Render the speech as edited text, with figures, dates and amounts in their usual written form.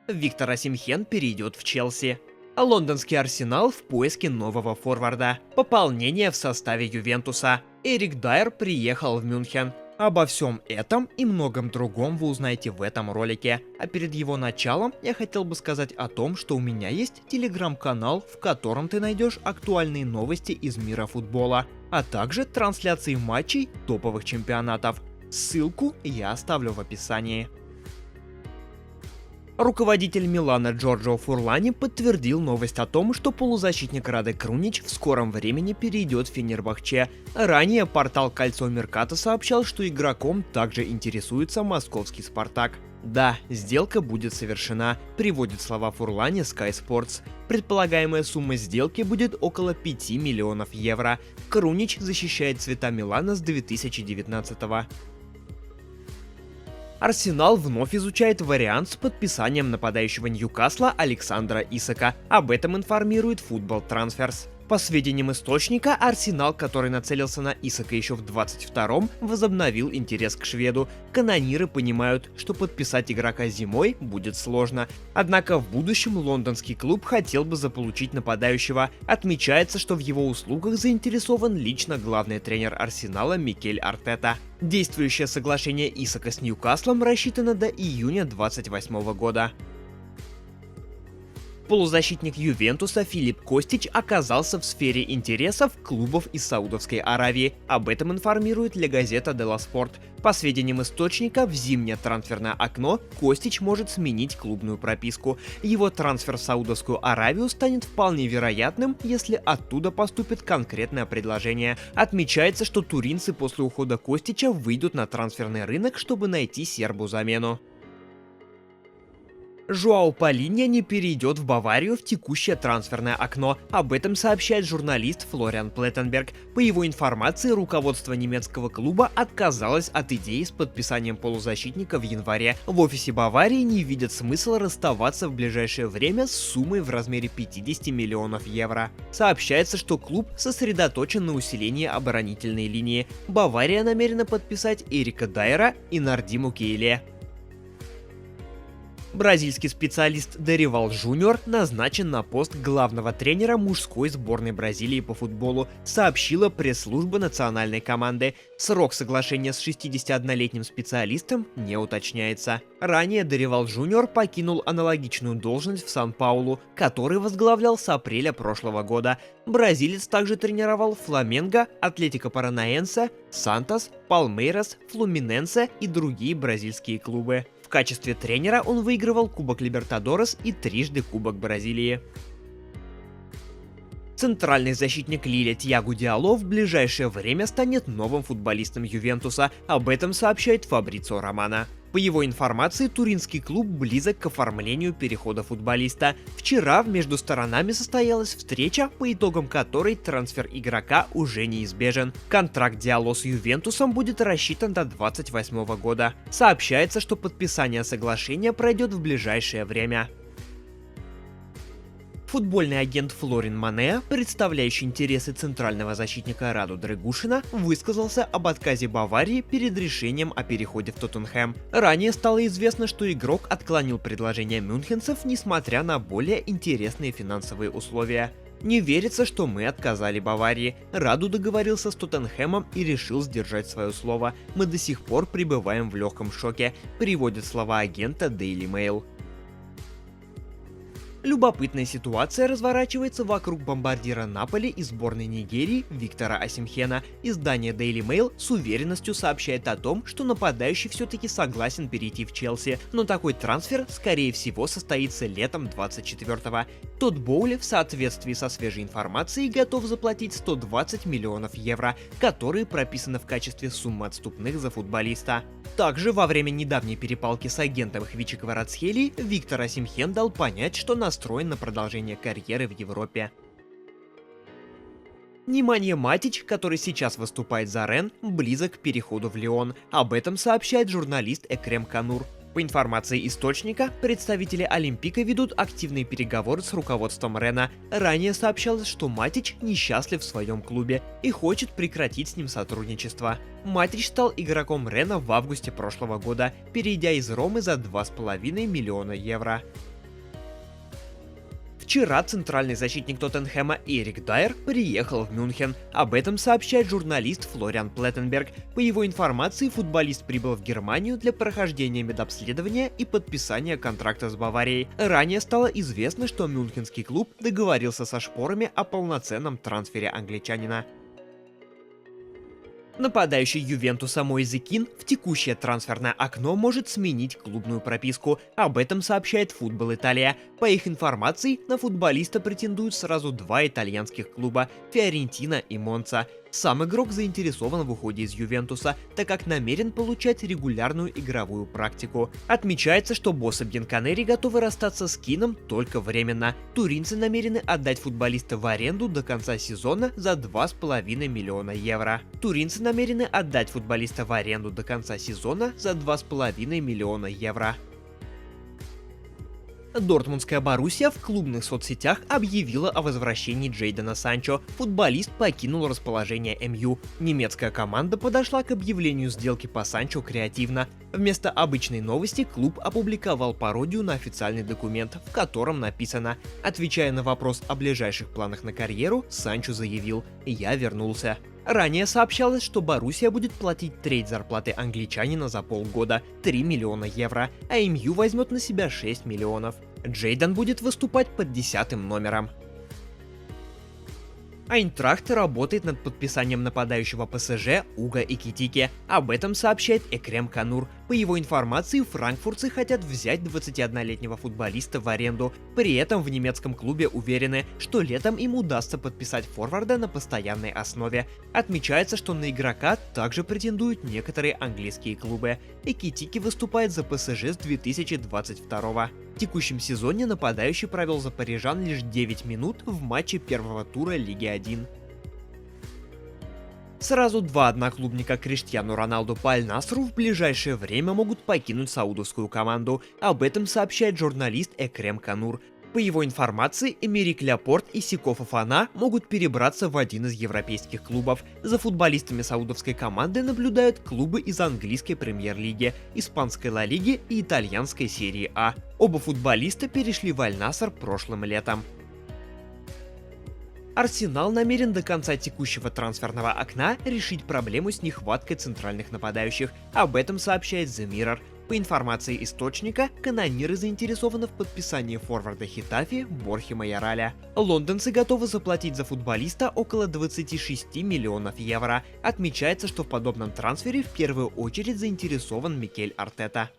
Виктор Осимхен перейдет в Челси. Лондонский Арсенал в поиске нового форварда. Пополнение в составе Ювентуса. Эрик Дайер приехал в Мюнхен. Обо всем этом и многом другом вы узнаете в этом ролике. А перед его началом я хотел бы сказать о том, что у меня есть телеграм-канал, в котором ты найдешь актуальные новости из мира футбола, а также трансляции матчей топовых чемпионатов. Ссылку я оставлю в описании. Руководитель Милана Джорджо Фурлани подтвердил новость о том, что полузащитник Раде Крунич в скором времени перейдет в Фенербахче. Ранее портал Кольцо Меркато сообщал, что игроком также интересуется московский Спартак. Да, сделка будет совершена, приводит слова Фурлани Sky Sports. Предполагаемая сумма сделки будет около 5 миллионов евро. Крунич защищает цвета Милана с 2019 года. Арсенал вновь изучает вариант с подписанием нападающего Ньюкасла Александра Исака. Об этом информирует Football Transfers. По сведениям источника, Арсенал, который нацелился на Исака еще в 22-м, возобновил интерес к шведу. Канониры понимают, что подписать игрока зимой будет сложно. Однако в будущем лондонский клуб хотел бы заполучить нападающего. Отмечается, что в его услугах заинтересован лично главный тренер Арсенала Микель Артета. Действующее соглашение Исака с Ньюкаслом рассчитано до июня 2028 года. Полузащитник Ювентуса Филипп Костич оказался в сфере интересов клубов из Саудовской Аравии. Об этом информирует La Gazzetta dello Sport. По сведениям источника, в зимнее трансферное окно Костич может сменить клубную прописку. Его трансфер в Саудовскую Аравию станет вполне вероятным, если оттуда поступит конкретное предложение. Отмечается, что туринцы после ухода Костича выйдут на трансферный рынок, чтобы найти сербу замену. Жоао Палинья не перейдет в Баварию в текущее трансферное окно. Об этом сообщает журналист Флориан Плеттенберг. По его информации, руководство немецкого клуба отказалось от идеи с подписанием полузащитника в январе. В офисе Баварии не видят смысла расставаться в ближайшее время с суммой в размере 50 миллионов евро. Сообщается, что клуб сосредоточен на усилении оборонительной линии. Бавария намерена подписать Эрика Дайера и Нардиму Кейле. Бразильский специалист Доривал Жуниор назначен на пост главного тренера мужской сборной Бразилии по футболу, сообщила пресс-служба национальной команды. Срок соглашения с 61-летним специалистом не уточняется. Ранее Доривал Жуниор покинул аналогичную должность в Сан-Паулу, который возглавлял с апреля прошлого года. Бразилец также тренировал Фламенго, Атлетико Паранаенсе, Сантос, Палмейрас, Флуминенсе и другие бразильские клубы. В качестве тренера он выигрывал Кубок Либертадорес и трижды Кубок Бразилии. Центральный защитник Лиля Тьяго Диалло в ближайшее время станет новым футболистом Ювентуса. Об этом сообщает Фабрицио Романо. По его информации, туринский клуб близок к оформлению перехода футболиста. Вчера между сторонами состоялась встреча, по итогам которой трансфер игрока уже неизбежен. Контракт Диалло с Ювентусом будет рассчитан до 2028 года. Сообщается, что подписание соглашения пройдет в ближайшее время. Футбольный агент Флорин Мане, представляющий интересы центрального защитника Раду Драгушина, высказался об отказе Баварии перед решением о переходе в Тоттенхэм. Ранее стало известно, что игрок отклонил предложение мюнхенцев, несмотря на более интересные финансовые условия. Не верится, что мы отказали Баварии. Раду договорился с Тоттенхэмом и решил сдержать свое слово. Мы до сих пор пребываем в легком шоке, приводит слова агента Daily Mail. Любопытная ситуация разворачивается вокруг бомбардира Наполи и сборной Нигерии Виктора Осимхена. Издание Daily Mail с уверенностью сообщает о том, что нападающий все-таки согласен перейти в Челси, но такой трансфер, скорее всего, состоится летом 24-го. Тодд Боули в соответствии со свежей информацией готов заплатить 120 миллионов евро, которые прописаны в качестве суммы отступных за футболиста. Также во время недавней перепалки с агентом Хвичи Кварацхелии Виктор Осимхен дал понять, что настроен на продолжение карьеры в Европе. Неманья Матич, который сейчас выступает за Рен, близок к переходу в Лион. Об этом сообщает журналист Экрем Канур. По информации источника, представители Олимпика ведут активные переговоры с руководством Рена. Ранее сообщалось, что Матич несчастлив в своем клубе и хочет прекратить с ним сотрудничество. Матич стал игроком Рена в августе прошлого года, перейдя из Ромы за 2,5 миллиона евро. Вчера центральный защитник Тоттенхэма Эрик Дайер приехал в Мюнхен. Об этом сообщает журналист Флориан Плеттенберг. По его информации, футболист прибыл в Германию для прохождения медобследования и подписания контракта с Баварией. Ранее стало известно, что мюнхенский клуб договорился со шпорами о полноценном трансфере англичанина. Нападающий Ювентуса Моизе Кин в текущее трансферное окно может сменить клубную прописку. Об этом сообщает Футбол Италия. По их информации, на футболиста претендуют сразу два итальянских клуба – Фиорентина и Монца. Сам игрок заинтересован в уходе из Ювентуса, так как намерен получать регулярную игровую практику. Отмечается, что боссы Бьянконери готовы расстаться с Кином только временно. Туринцы намерены отдать футболиста в аренду до конца сезона за 2,5 миллиона евро. Дортмундская Боруссия в клубных соцсетях объявила о возвращении Джейдона Санчо. Футболист покинул расположение МЮ. Немецкая команда подошла к объявлению сделки по Санчо креативно. Вместо обычной новости клуб опубликовал пародию на официальный документ, в котором написано: отвечая на вопрос о ближайших планах на карьеру, Санчо заявил: «Я вернулся». Ранее сообщалось, что Боруссия будет платить треть зарплаты англичанина за полгода – 3 миллиона евро, а МЮ возьмет на себя 6 миллионов. Джейден будет выступать под 10-м номером. Айнтрахт работает над подписанием нападающего ПСЖ Уго Экитике. Об этом сообщает Экрем Канур. По его информации, франкфуртцы хотят взять 21-летнего футболиста в аренду. При этом в немецком клубе уверены, что летом им удастся подписать форварда на постоянной основе. Отмечается, что на игрока также претендуют некоторые английские клубы. Экитике выступает за ПСЖ с 2022. В текущем сезоне нападающий провел за парижан лишь 9 минут в матче первого тура Лиги 1. Сразу два одноклубника Криштиану Роналду по Аль-Насру в ближайшее время могут покинуть саудовскую команду. Об этом сообщает журналист Экрем Канур. По его информации, Эмерик Ляпорт и Секо Фофана могут перебраться в один из европейских клубов. За футболистами саудовской команды наблюдают клубы из английской премьер-лиги, испанской Ла Лиги и итальянской серии А. Оба футболиста перешли в Аль-Наср прошлым летом. Арсенал намерен до конца текущего трансферного окна решить проблему с нехваткой центральных нападающих. Об этом сообщает The Mirror. По информации источника, канониры заинтересованы в подписании форварда Хетафи Борхе Майораля. Лондонцы готовы заплатить за футболиста около 26 миллионов евро. Отмечается, что в подобном трансфере в первую очередь заинтересован Микель Артета.